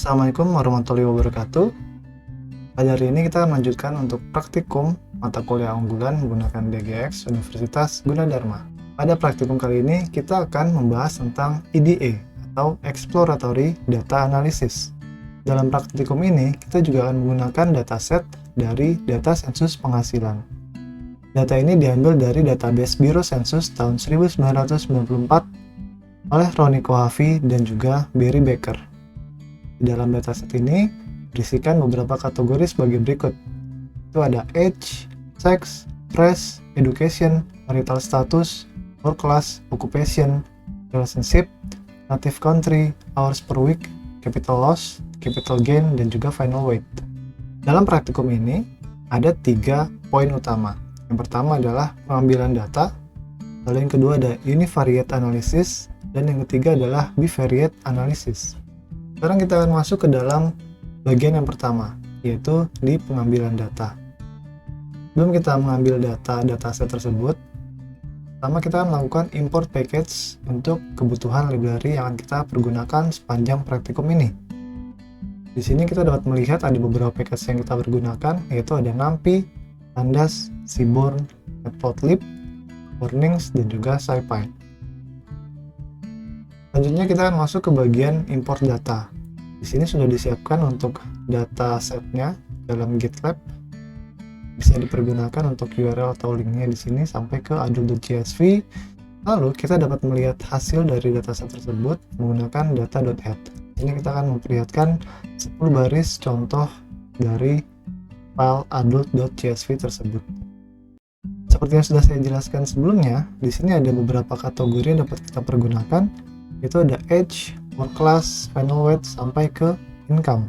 Assalamualaikum warahmatullahi wabarakatuh. Pada hari ini kita melanjutkan untuk praktikum mata kuliah unggulan menggunakan DGX Universitas Gunadarma. Pada praktikum kali ini kita akan membahas tentang EDA atau Exploratory Data Analysis. Dalam praktikum ini kita juga akan menggunakan dataset dari data sensus penghasilan. Data ini diambil dari database Biro Sensus tahun 1994 oleh Ronnie Kohavi dan juga Barry Becker. Di dalam dataset ini berisikan beberapa kategori sebagai berikut. Itu ada age, sex, race, education, marital status, work class, occupation, relationship, native country, hours per week, capital loss, capital gain, dan juga final weight. Dalam praktikum ini ada 3 poin utama. Yang pertama adalah pengambilan data, lalu yang kedua ada univariate analysis, dan yang ketiga adalah bivariate analysis. Sekarang kita akan masuk ke dalam bagian yang pertama, yaitu di pengambilan data. Sebelum kita mengambil dataset tersebut, pertama kita akan melakukan import package untuk kebutuhan library yang akan kita pergunakan sepanjang praktikum ini. Di sini kita dapat melihat ada beberapa package yang kita pergunakan, yaitu ada NumPy, Pandas, Seaborn, Matplotlib, Warnings, dan juga SciPy. Selanjutnya kita akan masuk ke bagian import data. Di sini sudah disiapkan untuk data setnya dalam GitLab. Bisa dipergunakan untuk URL atau linknya di sini sampai ke adult.csv. Lalu kita dapat melihat hasil dari dataset tersebut menggunakan data.head. Ini kita akan memperlihatkan 10 baris contoh dari file adult.csv tersebut. Seperti yang sudah saya jelaskan sebelumnya, di sini ada beberapa kategori yang dapat kita pergunakan. Itu ada age, work class, final weight, sampai ke income.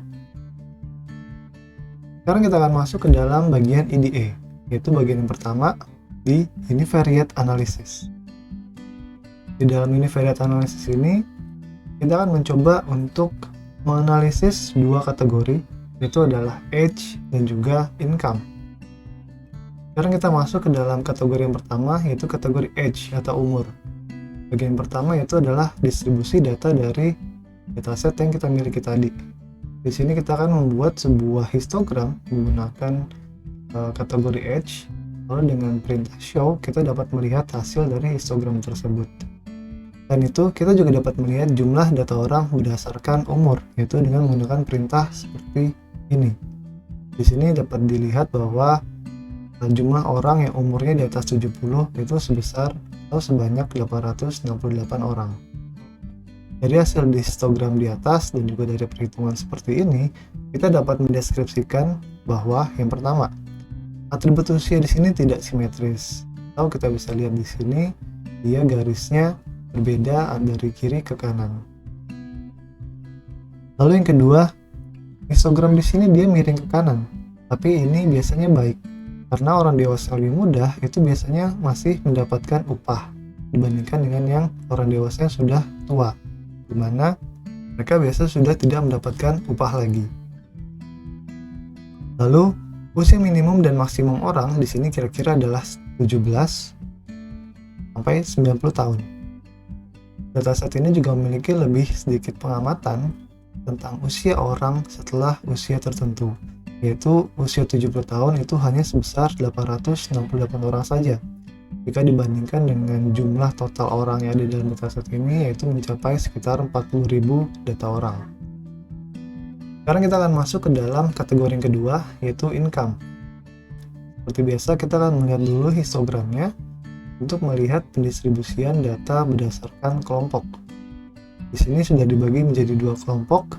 Sekarang kita akan masuk ke dalam bagian EDA, yaitu bagian yang pertama di univariate analysis. Di dalam univariate analysis ini, kita akan mencoba untuk menganalisis 2 kategori, yaitu adalah age dan juga income. Sekarang kita masuk ke dalam kategori yang pertama, yaitu kategori age atau umur. Bagian pertama yaitu adalah distribusi data dari dataset yang kita miliki tadi. Di sini kita akan membuat sebuah histogram menggunakan kategori age, lalu dengan perintah show kita dapat melihat hasil dari histogram tersebut. Dan itu kita juga dapat melihat jumlah data orang berdasarkan umur, yaitu dengan menggunakan perintah seperti ini. Di sini dapat dilihat bahwa jumlah orang yang umurnya di atas 70 itu sebanyak 868 orang. Dari hasil histogram di atas dan juga dari perhitungan seperti ini, kita dapat mendeskripsikan bahwa yang pertama, atribut usia di sini tidak simetris. Atau kita bisa lihat di sini, dia garisnya berbeda dari kiri ke kanan. Lalu yang kedua, histogram di sini dia miring ke kanan, tapi ini biasanya baik. Karena orang dewasa lebih muda itu biasanya masih mendapatkan upah dibandingkan dengan yang orang dewasa yang sudah tua, di mana mereka biasa sudah tidak mendapatkan upah lagi. Lalu usia minimum dan maksimum orang di sini kira-kira adalah 17 sampai 90 tahun. Dataset ini juga memiliki lebih sedikit pengamatan tentang usia orang setelah usia tertentu, yaitu usia 70 tahun itu hanya sebesar 868 orang saja jika dibandingkan dengan jumlah total orang yang ada dalam dataset ini, yaitu mencapai sekitar 40.000 data orang. Sekarang kita akan masuk ke dalam kategori yang kedua, yaitu income. Seperti biasa kita akan melihat dulu histogramnya untuk melihat pendistribusian data berdasarkan kelompok. Di sini sudah dibagi menjadi 2 kelompok,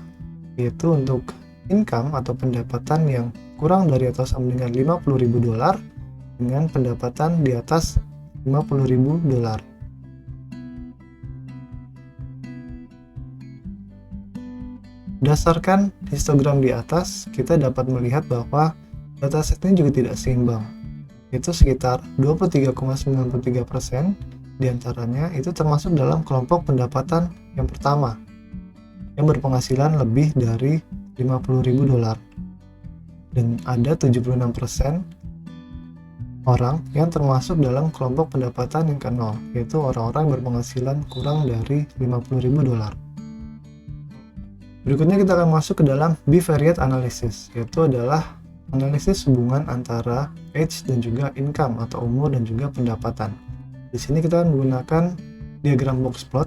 yaitu untuk income atau pendapatan yang kurang dari atau sama dengan $50.000 dengan pendapatan di atas $50.000. Berdasarkan histogram di atas, kita dapat melihat bahwa dataset ini juga tidak seimbang. Itu sekitar 23,93% diantaranya itu termasuk dalam kelompok pendapatan yang pertama, yang berpenghasilan lebih dari $50.000. Dan ada 76% orang yang termasuk dalam kelompok pendapatan yang ke-0, yaitu orang-orang yang berpenghasilan kurang dari $50.000. Berikutnya kita akan masuk ke dalam bivariate analysis, yaitu adalah analisis hubungan antara age dan juga income atau umur dan juga pendapatan. Di sini kita akan menggunakan diagram box plot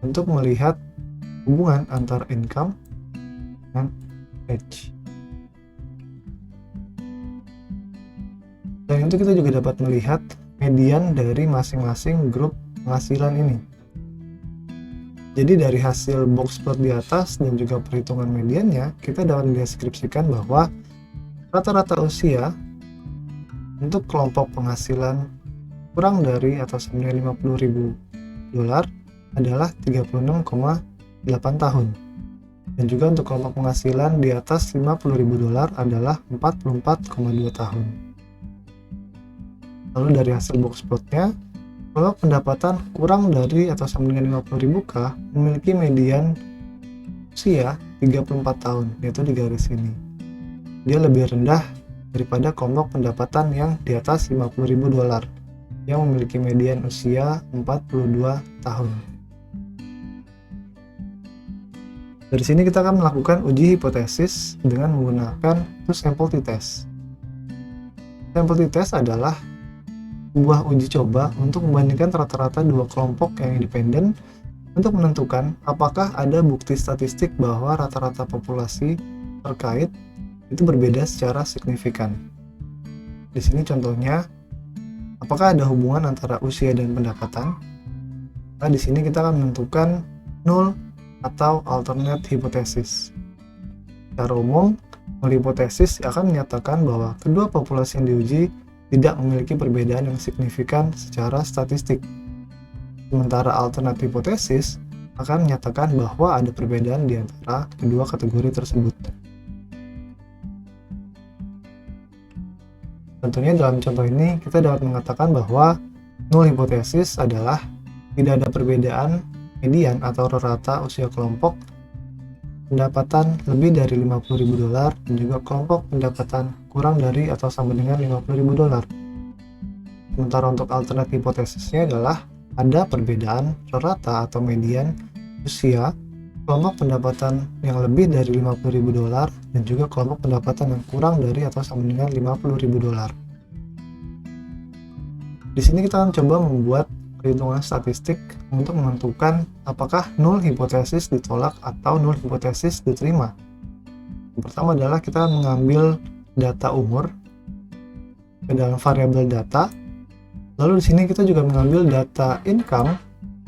untuk melihat hubungan antara income dan age. Dan itu kita juga dapat melihat median dari masing-masing grup penghasilan ini. Jadi dari hasil box plot di atas dan juga perhitungan mediannya, kita dapat mendeskripsikan bahwa rata-rata usia untuk kelompok penghasilan kurang dari atau sama dengan $50.000 adalah 36,8 tahun. Dan juga untuk kelompok penghasilan di atas $50.000 adalah 44,2 tahun. Lalu dari hasil box plotnya, kalau pendapatan kurang dari atau sama dengan 50.000K memiliki median usia 34 tahun, yaitu di garis ini. Dia lebih rendah daripada kelompok pendapatan yang di atas $50.000 yang memiliki median usia 42 tahun. Dari sini kita akan melakukan uji hipotesis dengan menggunakan two-sample t-test. Sample t-test adalah sebuah uji coba untuk membandingkan rata-rata dua kelompok yang independen untuk menentukan apakah ada bukti statistik bahwa rata-rata populasi terkait itu berbeda secara signifikan. Di sini contohnya, apakah ada hubungan antara usia dan pendapatan? Nah, di sini kita akan menentukan null atau alternate hipotesis. Secara umum, null hipotesis akan menyatakan bahwa kedua populasi yang diuji tidak memiliki perbedaan yang signifikan secara statistik. Sementara alternatif hipotesis akan menyatakan bahwa ada perbedaan di antara kedua kategori tersebut. Tentunya dalam contoh ini kita dapat mengatakan bahwa null hipotesis adalah tidak ada perbedaan median atau rata usia kelompok pendapatan lebih dari $50.000 dan juga kelompok pendapatan kurang dari atau sama dengan $50.000. Sementara untuk alternatif hipotesisnya adalah ada perbedaan rata atau median usia kelompok pendapatan yang lebih dari $50.000 dan juga kelompok pendapatan yang kurang dari atau sama dengan $50.000. Di sini kita akan coba membuat perhitungan statistik untuk menentukan apakah null hipotesis ditolak atau null hipotesis diterima. Yang pertama adalah kita mengambil data umur ke dalam variabel data. Lalu di sini kita juga mengambil data income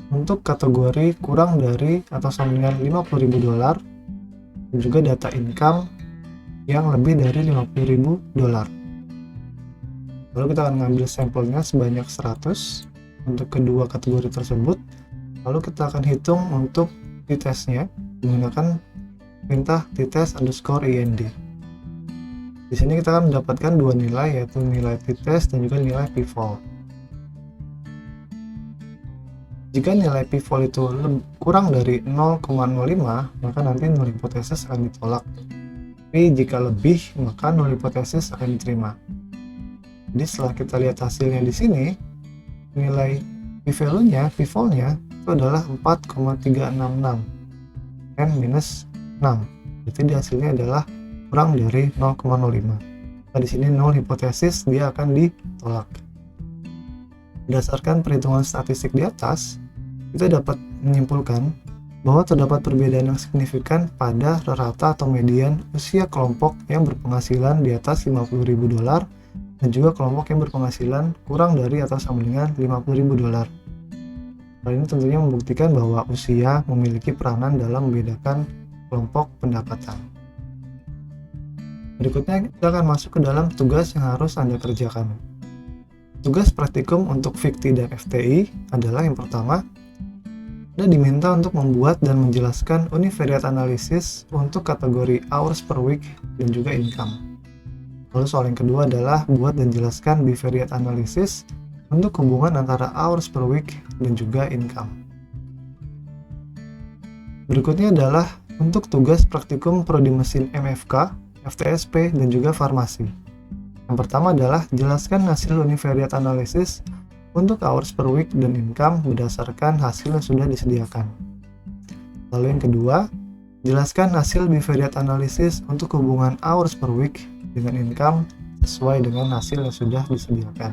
untuk kategori kurang dari atau sama dengan $50.000 dan juga data income yang lebih dari $50.000. Lalu kita akan mengambil sampelnya sebanyak 100 untuk kedua kategori tersebut. Lalu kita akan hitung untuk t-testnya menggunakan perintah t-test_ind. Di sini kita akan mendapatkan dua nilai, yaitu nilai t-test dan juga nilai p-val. Jika nilai p-val itu kurang dari 0,05, maka nanti null hipotesis akan ditolak. Tapi jika lebih, maka null hipotesis akan diterima. Jadi setelah kita lihat hasilnya di sini, nilai p-value-nya, p-val-nya itu adalah 4,366 n minus 6. Jadi hasilnya adalah kurang dari 0,05. Nah, di sini null hipotesis dia akan ditolak. Berdasarkan perhitungan statistik di atas, kita dapat menyimpulkan bahwa terdapat perbedaan yang signifikan pada rata atau median usia kelompok yang berpenghasilan di atas $50.000 dan juga kelompok yang berpenghasilan kurang dari atau sama dengan $50.000. Hal ini tentunya membuktikan bahwa usia memiliki peranan dalam membedakan kelompok pendapatan. Berikutnya kita akan masuk ke dalam tugas yang harus Anda kerjakan. Tugas praktikum untuk FIKTI dan FTI adalah yang pertama, Anda diminta untuk membuat dan menjelaskan univariate analysis untuk kategori hours per week dan juga income. Lalu soal yang kedua adalah buat dan jelaskan bivariate analysis untuk hubungan antara hours per week dan juga income. Berikutnya adalah untuk tugas praktikum prodi mesin MFK, FTSP, dan juga farmasi. Yang pertama adalah jelaskan hasil univariate analysis untuk hours per week dan income berdasarkan hasil yang sudah disediakan. Lalu yang kedua, Jelaskan hasil bivariate analysis untuk hubungan hours per week dengan income sesuai dengan hasil yang sudah disediakan.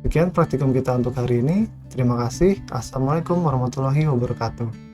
Sekian praktikum kita untuk hari ini. Terima kasih. Assalamualaikum warahmatullahi wabarakatuh.